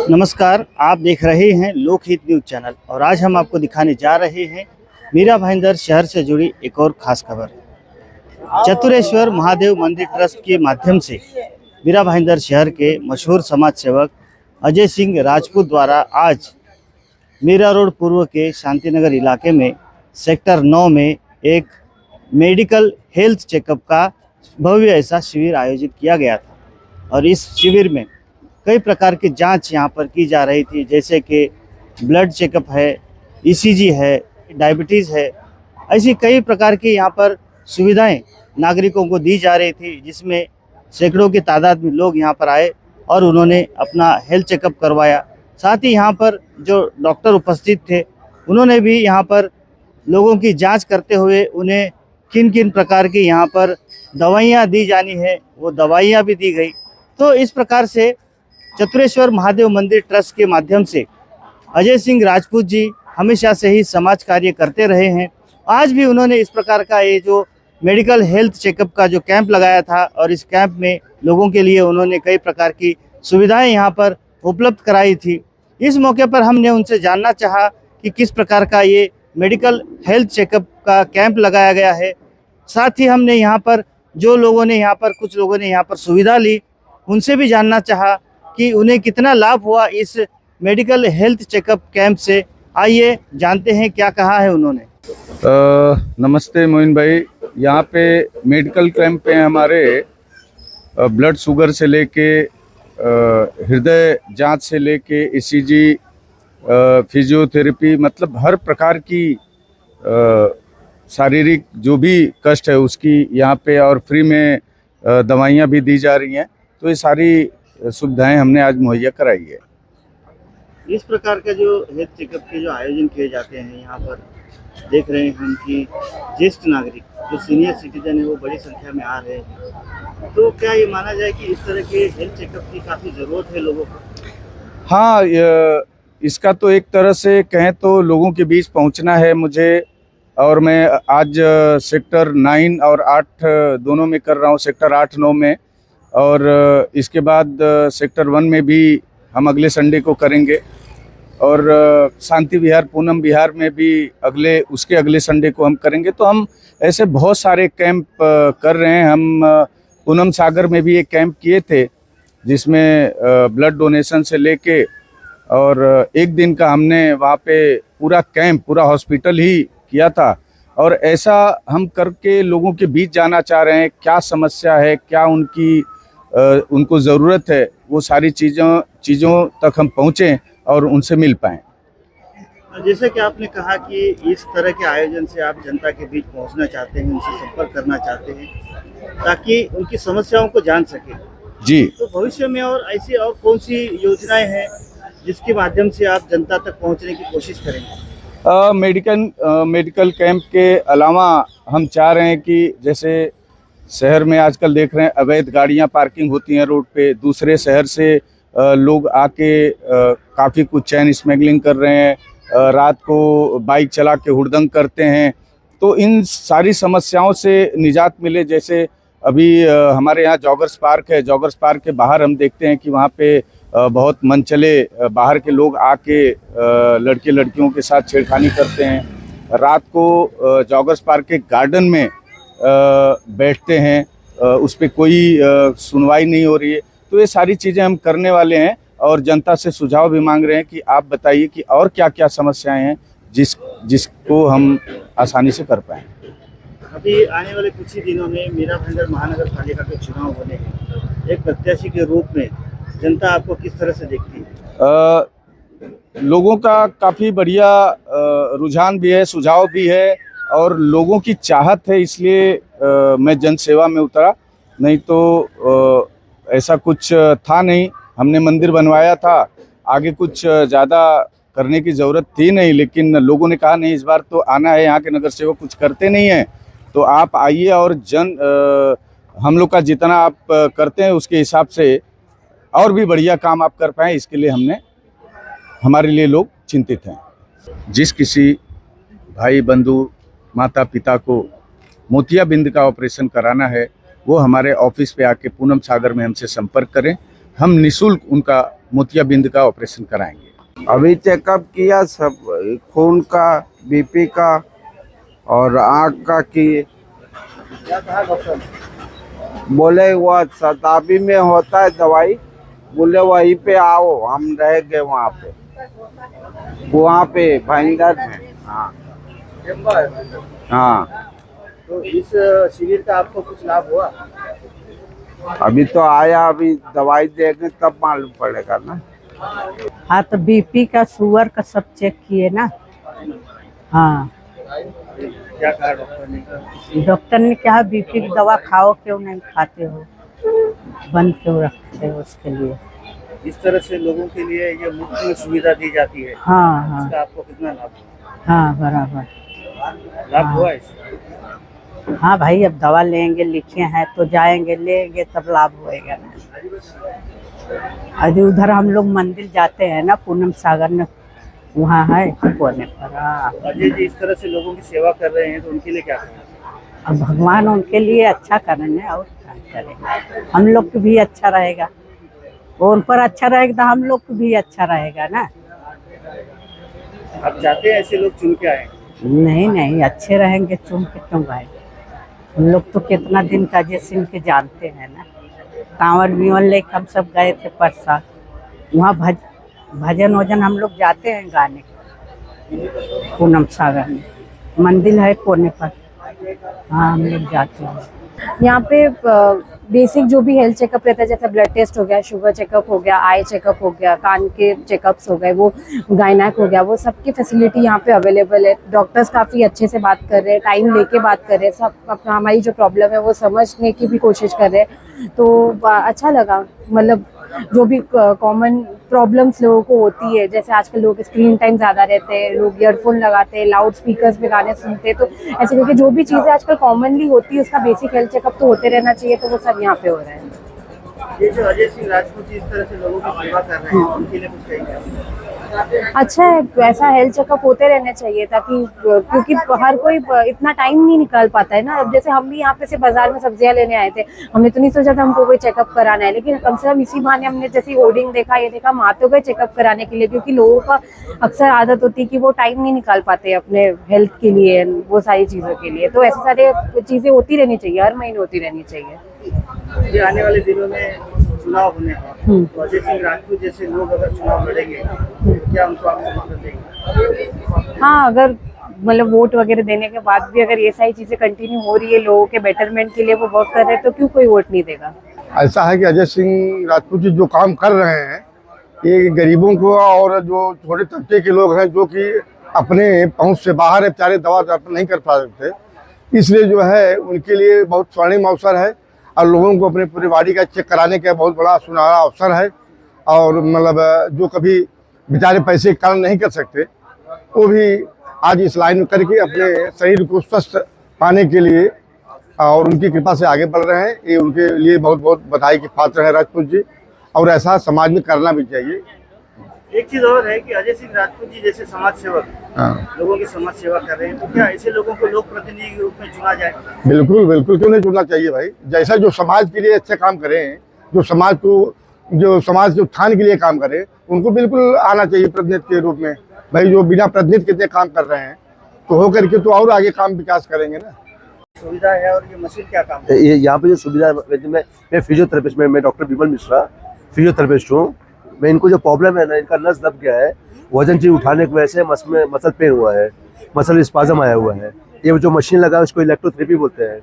नमस्कार, आप देख रहे हैं लोकहित न्यूज चैनल और आज हम आपको दिखाने जा रहे हैं मीरा भाईंदर शहर से जुड़ी एक और खास खबर। चतुरेश्वर महादेव मंदिर ट्रस्ट के माध्यम से मीरा भाईंदर शहर के मशहूर समाज सेवक अजय सिंह राजपूत द्वारा आज मीरा रोड पूर्व के शांतिनगर इलाके में सेक्टर 9 में एक मेडिकल हेल्थ चेकअप का भव्य ऐसा शिविर आयोजित किया गया था और इस शिविर में कई प्रकार की जांच यहां पर की जा रही थी, जैसे कि ब्लड चेकअप है, ईसीजी है, डायबिटीज़ है। ऐसी कई प्रकार की यहां पर सुविधाएं नागरिकों को दी जा रही थी, जिसमें सैकड़ों की तादाद में लोग यहां पर आए और उन्होंने अपना हेल्थ चेकअप करवाया। साथ ही यहां पर जो डॉक्टर उपस्थित थे उन्होंने भी यहां पर लोगों की जाँच करते हुए उन्हें किन किन प्रकार की यहाँ पर दवाइयाँ दी जानी है वो दवाइयाँ भी दी गई। तो इस प्रकार से चतुरेश्वर महादेव मंदिर ट्रस्ट के माध्यम से अजय सिंह राजपूत जी हमेशा से ही समाज कार्य करते रहे हैं। आज भी उन्होंने इस प्रकार का ये जो मेडिकल हेल्थ चेकअप का जो कैंप लगाया था और इस कैंप में लोगों के लिए उन्होंने कई प्रकार की सुविधाएं यहाँ पर उपलब्ध कराई थी। इस मौके पर हमने उनसे जानना चाहा कि किस प्रकार का ये मेडिकल हेल्थ चेकअप का कैंप लगाया गया है। साथ ही हमने यहाँ पर जो लोगों ने कुछ लोगों ने यहाँ पर सुविधा ली, उनसे भी जानना चाहा कि उन्हें कितना लाभ हुआ इस मेडिकल हेल्थ चेकअप कैंप से। आइए जानते हैं क्या कहा है उन्होंने। नमस्ते मोइन भाई, यहाँ पे मेडिकल कैंप पे हमारे ब्लड शुगर से लेके हृदय जांच से लेके ईसीजी, फिजियोथेरेपी, मतलब हर प्रकार की शारीरिक जो भी कष्ट है उसकी यहाँ पे और फ्री में दवाइयाँ भी दी जा रही हैं। तो ये सारी सुविधाएं हमने आज मुहैया कराई है। इस प्रकार का जो हेल्थ चेकअप के जो आयोजन किए जाते हैं यहाँ पर देख रहे हैं हम कि ज्येष्ठ नागरिक जो सीनियर सिटीजन है वो बड़ी संख्या में आ रहे हैं। तो क्या ये माना जाए कि इस तरह के हेल्थ चेकअप की काफ़ी ज़रूरत है लोगों को? हाँ, इसका तो एक तरह से कहें तो लोगों के बीच पहुंचना है मुझे, और मैं आज सेक्टर 9 और 8 दोनों में कर रहा हूं, सेक्टर 8-9 में, और इसके बाद सेक्टर 1 में भी हम अगले संडे को करेंगे, और शांति विहार पूनम विहार में भी उसके अगले संडे को हम करेंगे। तो हम ऐसे बहुत सारे कैंप कर रहे हैं। हम पूनम सागर में भी एक कैंप किए थे जिसमें ब्लड डोनेशन से लेके और एक दिन का हमने वहाँ पे पूरा कैंप, पूरा हॉस्पिटल ही किया था। और ऐसा हम करके लोगों के बीच जाना चाह रहे हैं, क्या समस्या है, क्या उनको ज़रूरत है, वो सारी चीज़ों तक हम पहुँचें और उनसे मिल पाएँ। जैसे कि आपने कहा कि इस तरह के आयोजन से आप जनता के बीच पहुंचना चाहते हैं, उनसे संपर्क करना चाहते हैं ताकि उनकी समस्याओं को जान सके जी। तो भविष्य में और ऐसी और कौन सी योजनाएं हैं जिसके माध्यम से आप जनता तक पहुंचने की कोशिश करेंगे? मेडिकल कैंप के अलावा हम चाह रहे हैं कि जैसे शहर में आजकल देख रहे हैं अवैध गाड़ियां पार्किंग होती हैं रोड पे, दूसरे शहर से लोग आके काफ़ी कुछ चैन स्मगलिंग कर रहे हैं, रात को बाइक चला के हुड़दंग करते हैं। तो इन सारी समस्याओं से निजात मिले। जैसे अभी हमारे यहाँ जॉगर्स पार्क है, जॉगर्स पार्क के बाहर हम देखते हैं कि वहाँ पे बहुत मनचले बाहर के लोग आके लड़के लड़कियों के साथ छेड़खानी करते हैं। रात को जॉगर्स पार्क के गार्डन में बैठते हैं, उस पर कोई सुनवाई नहीं हो रही है। तो ये सारी चीज़ें हम करने वाले हैं और जनता से सुझाव भी मांग रहे हैं कि आप बताइए कि और क्या क्या समस्याएं हैं जिसको हम आसानी से कर पाएँ। अभी आने वाले कुछ ही दिनों में मीरा भाईंदर महानगर पालिका के चुनाव होने हैं। एक प्रत्याशी के रूप में जनता आपको किस तरह से देखती है? लोगों का काफ़ी बढ़िया रुझान भी है, सुझाव भी है और लोगों की चाहत है, इसलिए मैं जन सेवा में उतरा। नहीं तो ऐसा कुछ था नहीं। हमने मंदिर बनवाया था, आगे कुछ ज़्यादा करने की ज़रूरत थी नहीं, लेकिन लोगों ने कहा नहीं इस बार तो आना है, यहाँ के नगर सेवक कुछ करते नहीं हैं तो आप आइए और हम लोग का जितना आप करते हैं उसके हिसाब से और भी बढ़िया काम आप कर पाएँ, इसके लिए हमारे लिए लोग चिंतित हैं। जिस किसी भाई बंधु माता पिता को मोतियाबिंद का ऑपरेशन कराना है वो हमारे ऑफिस पे आके पूनम सागर में हमसे संपर्क करें। हम निःशुल्क उनका मोतियाबिंद का ऑपरेशन कराएंगे। अभी चेकअप किया, सब खून का, बीपी का और आँख का किए। क्या कहा डॉक्टर ने? बोले वह शताब्दी में होता है दवाई, बोले वहीं पे आओ, हम रह गए वहाँ पे भाईंदर में। हाँ हाँ। तो इस शिविर का आपको कुछ लाभ हुआ? अभी तो आया, अभी दवाई देंगे तब मालूम पड़ेगा ना। हाँ, तो बीपी का, शुगर का सब चेक किए ना। हाँ, क्या कहा डॉक्टर ने? डॉक्टर ने कहा बीपी की दवा खाओ, क्यों नहीं खाते हो, बंद क्यों रखते हो उसके लिए। इस तरह से लोगों के लिए ये मुफ्त में सुविधा दी जाती है, हाँ हाँ इसका आपको कितना लाभ हुआ? हाँ, बराबर। लाभ हुआ इससे? हाँ भाई, अब दवा लेंगे, लिखे हैं तो जाएंगे लेंगे तब लाभ होएगा ना। अभी उधर हम लोग मंदिर जाते हैं ना, पूनम सागर में, वहाँ है कोने पर। हाँ, अजय जी इस तरह से लोगों की सेवा कर रहे हैं तो उनके लिए क्या करें? अब भगवान उनके लिए अच्छा करेंगे और क्या करेंगे। हम लोग को भी अच्छा रहेगा, वो उन पर अच्छा रहेगा तो हम लोग को भी अच्छा रहेगा ना। आप चाहते हैं ऐसे लोग चुन के आए? नहीं नहीं, अच्छे रहेंगे, चुन के क्यों भाई। हम लोग तो कितना दिन का अजय सिंह के जानते हैं ना। कांवर विवन लेके हम सब गए थे परसा, वहाँ भजन वजन हम लोग जाते हैं गाने, पूनम सागर में मंदिर है कोने पर। हाँ, हम लोग जाते हैं। यहाँ पे बेसिक जो भी हेल्थ चेकअप रहता है, जैसे ब्लड टेस्ट हो गया, शुगर चेकअप हो गया, आई चेकअप हो गया, कान के चेकअप्स हो गए, वो गायनेक हो गया, वो सब की फैसिलिटी यहाँ पे अवेलेबल है। डॉक्टर्स काफ़ी अच्छे से बात कर रहे हैं, टाइम लेके बात कर रहे हैं, सब अपना हमारी जो प्रॉब्लम है वो समझने की भी कोशिश कर रहे हैं। तो अच्छा लगा, मतलब जो भी कॉमन प्रॉब्लम्स लोगों को होती है, जैसे आजकल लोग स्क्रीन टाइम ज़्यादा रहते हैं, लोग ईयरफोन लगाते हैं, लाउड स्पीकर्स में गाने सुनते हैं, तो ऐसे करके जो भी चीज़ें आजकल कॉमनली होती है उसका बेसिक हेल्थ चेकअप तो होते रहना चाहिए, तो वो सब यहाँ पे हो रहा है। ये जो अजय सिंह राजपूत जी इस तरह से लोगों की सेवा कर रहे हैं उनके लिए कुछ कहेंगे? अच्छा है, वैसा हेल्थ चेकअप होते रहने चाहिए, ताकि क्योंकि हर कोई इतना टाइम नहीं निकाल पाता है ना। अब जैसे हम भी यहाँ पे से बाजार में सब्जियां लेने आए थे, हमने तो नहीं सोचा था हमको कोई चेकअप कराना है, लेकिन कम से कम इसी बहाने हमने जैसे होर्डिंग देखा, ये देखा, हम आते गए चेकअप कराने के लिए, क्योंकि लोगों का अक्सर आदत होती है कि वो टाइम नहीं निकाल पाते अपने हेल्थ के लिए, वो सारी चीज़ों के लिए। तो ऐसे सारे चीज़ें होती रहनी चाहिए, हर महीने होती रहनी चाहिए। ये आने वाले दिनों में चुनाव होने हैं, तो अजय सिंह राजपूत जैसे लोग अगर चुनाव लड़ेंगे तो क्या उनको आप समर्थन देंगे? हाँ, अगर मतलब वोट वगैरह देने के बाद भी अगर ये सारी चीज़ें कंटिन्यू हो रही है, लोगों के बेटरमेंट के लिए वो वर्क कर रहे हैं, तो क्यों कोई वोट नहीं देगा। ऐसा है कि अजय सिंह राजपूत जी जो काम कर रहे हैं, ये गरीबों को और जो छोटे तबके के लोग हैं जो कि अपने पहुंच से बाहर है, बेचारे दवा नहीं कर पा सकते, इसलिए जो है उनके लिए बहुत स्वर्णिम अवसर है और लोगों को अपने पूरी बॉडी का चेक कराने का बहुत बड़ा सुनहरा अवसर है। और मतलब जो कभी बेचारे पैसे के कारण नहीं कर सकते, वो भी आज इस लाइन में करके अपने शरीर को स्वस्थ पाने के लिए और उनकी कृपा से आगे बढ़ रहे हैं। ये उनके लिए बहुत बहुत बधाई के पात्र है राजपूत जी, और ऐसा समाज में करना भी चाहिए। एक चीज और है कि अजय सिंह राजपूत जी जैसे समाज सेवक लोगों की समाज सेवा कर रहे हैं, तो क्या ऐसे लोगों को लोक प्रतिनिधि के रूप में चुना जाए? बिल्कुल बिल्कुल, क्यों नहीं चुनना चाहिए भाई। जैसा जो समाज के लिए अच्छे काम करें, जो समाज के उत्थान के लिए काम करें, उनको बिल्कुल आना चाहिए प्रतिनिधि के रूप में। भाई जो बिना प्रतिनिधि कितने काम कर रहे हैं, तो होकर के तो और आगे काम विकास करेंगे ना। सुविधा है और ये मशीन क्या काम ये यहाँ पे जो सुविधा मैं फिजियोथेरेपिस्ट में, मैं डॉक्टर विमल मिश्रा फिजियोथेरेपिस्ट हूँ। मैं इनको जो प्रॉब्लम है ना, इनका नस दब गया है, वजन चीज उठाने की वजह से मसल पेन हुआ है, मसल स्पाजम आया हुआ है। ये जो मशीन लगा है उसको इलेक्ट्रोथेरेपी बोलते हैं।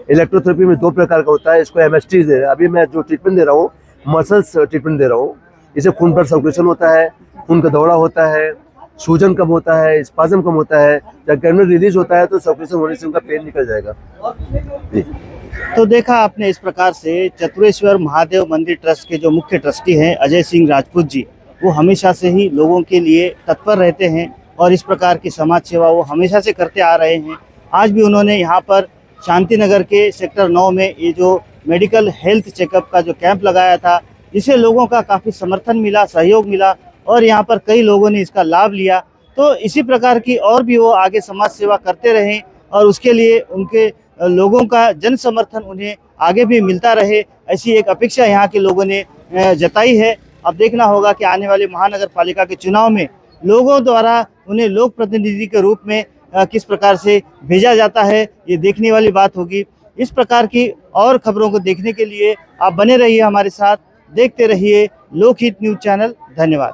इलेक्ट्रोथेरेपी में 2 प्रकार का होता है, इसको एमएसटी दे रहा है। अभी मैं जो ट्रीटमेंट दे रहा हूँ, मसल्स ट्रीटमेंट दे रहा हूँ। इससे खून ब्लड सर्कुलेशन होता है, खून का दौरा होता है, सूजन कम होता है, स्पाजम कम होता है। जब गैनुल रिलीज होता है तो सर्कुलेशन होने से उनका पेन निकल जाएगा। तो देखा आपने, इस प्रकार से चतुरेश्वर महादेव मंदिर ट्रस्ट के जो मुख्य ट्रस्टी हैं अजय सिंह राजपूत जी, वो हमेशा से ही लोगों के लिए तत्पर रहते हैं और इस प्रकार की समाज सेवा वो हमेशा से करते आ रहे हैं। आज भी उन्होंने यहाँ पर शांति नगर के सेक्टर 9 में ये जो मेडिकल हेल्थ चेकअप का जो कैंप लगाया था, जिसे लोगों का काफ़ी समर्थन मिला, सहयोग मिला और यहाँ पर कई लोगों ने इसका लाभ लिया। तो इसी प्रकार की और भी वो आगे समाज सेवा करते रहें और उसके लिए उनके लोगों का जन समर्थन उन्हें आगे भी मिलता रहे, ऐसी एक अपेक्षा यहाँ के लोगों ने जताई है। अब देखना होगा कि आने वाले महानगर पालिका के चुनाव में लोगों द्वारा उन्हें लोक प्रतिनिधि के रूप में किस प्रकार से भेजा जाता है, ये देखने वाली बात होगी। इस प्रकार की और खबरों को देखने के लिए आप बने रहिए हमारे साथ, देखते रहिए लोकहित न्यूज़ चैनल। धन्यवाद।